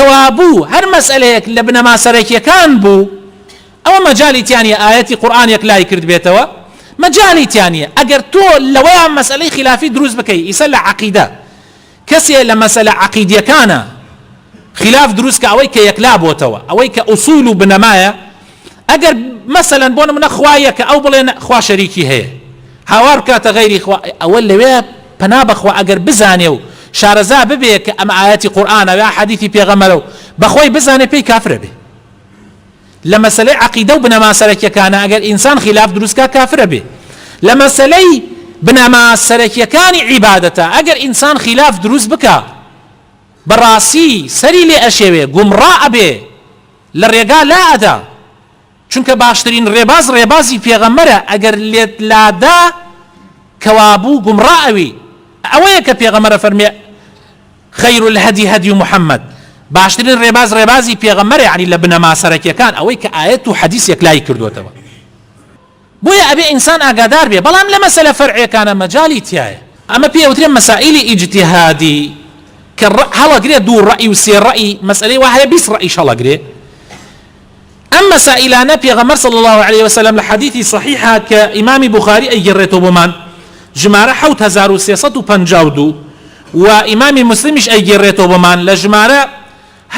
كوابو هر مسألة لبنما سركي كان بو أو مجالي تانية آياتي قرآن يكلاي كرد بيتوا مجالي تانية أجر تو لويا مسألة خلافي دروز بكي يسلع عقيدة كسي لما مسألة عقيدة كان خلاف دروز كأويك يكلاب وتوا أويك أصول بنمايا أجر مثلا بون من أخوايك أو بلين أخوا شريكي هي هاوار كات غيري أخوا أول لويا بناب أخوا أجر بزانيو شارزا ببيك أم آياتي قرآن أو حديثي بيغمرو بخوي بزاني بي كافر به لما سلي عقيدة وبنما سلك كان أجر إنسان خلاف دروس كافر به لما سلي بنما سلك كان عبادته أجر إنسان خلاف دروس بك براسي سري لي أشيوه قمراء به للرقاء لا أدا چونك باشترين ريبازي بيغمره أجر لا دا كوابو قمراءوي أويك بيغمره فرمي خير الهدي هدي محمد باشترين ريبازي بيغمره يعني لبنما سرك كان أويك آيات وحديث يكلاي كردوتوا بويا أبي إنسان أقادار بيه بلام لمسألة فرعية كان مجالي تياي أما بيوترين مسائل اجتهادي هلا قريه دور رأي وسير رأي مسألة واحدة بيس رأي شاء الله قريه أما سائلان بيغمر صلى الله عليه وسلم لحديثي صحيحة كإمام بخاري أي جريتو بمان جمارة حوت 1352 وإمام مسلمش أي جريتو بمان لجمارة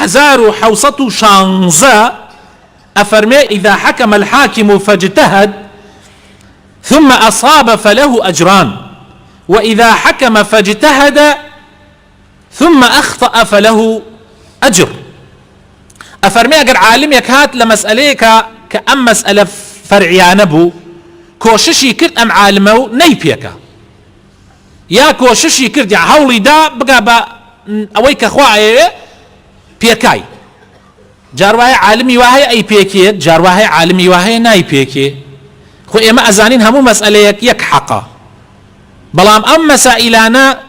1616 أفرمي إذا حكم الحاكم فاجتهد ثم أصاب فله أجران وإذا حكم فاجتهد ثم أخطأ فله أجر أفرمي أقر عالم يكهات لمسأليك كأم مسألة فرعيان بو كوششي كرد أم عالمو نيبيك يا كوششي كرد يعني هولي دا بقى با أويك أخوائي بيكاي جارواهي عالمي واهي أي بيكي جارواهي عالمي واهي ناي بيكي خو إما أزانين همو مسألة يك حقا بلام أم مسائلانا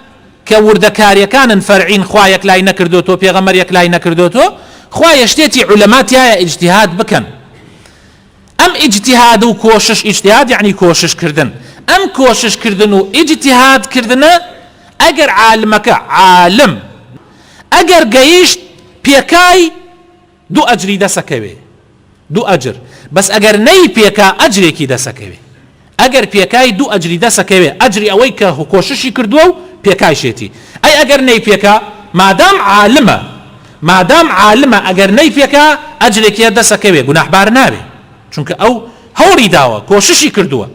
كوردكاري كان فرعين خوايك لاي نكردوتو بيغمر يكلاي نكردوتو خوايا شتيتي علمات يا اجتهاد بكن ام اجتهاد وكوشش اجتهاد يعني كوشش كردن ام كوشش كردن واجتهاد كردن اگر عالمك عالم اگر قيش بيكاي دو اجري دسكوي دو اجر بس اگر ني بيكا اجري كي دسكوي اگر بيكاي دو اجري دسكوي اجري اويك هو كوششي كردو بيكاي شيتي اي اگر ني بيكا ما دام عالمه اگر ني بيكا اجري كي دسكوي گناهبار نابي چونك او هوري داوا كوششي كردو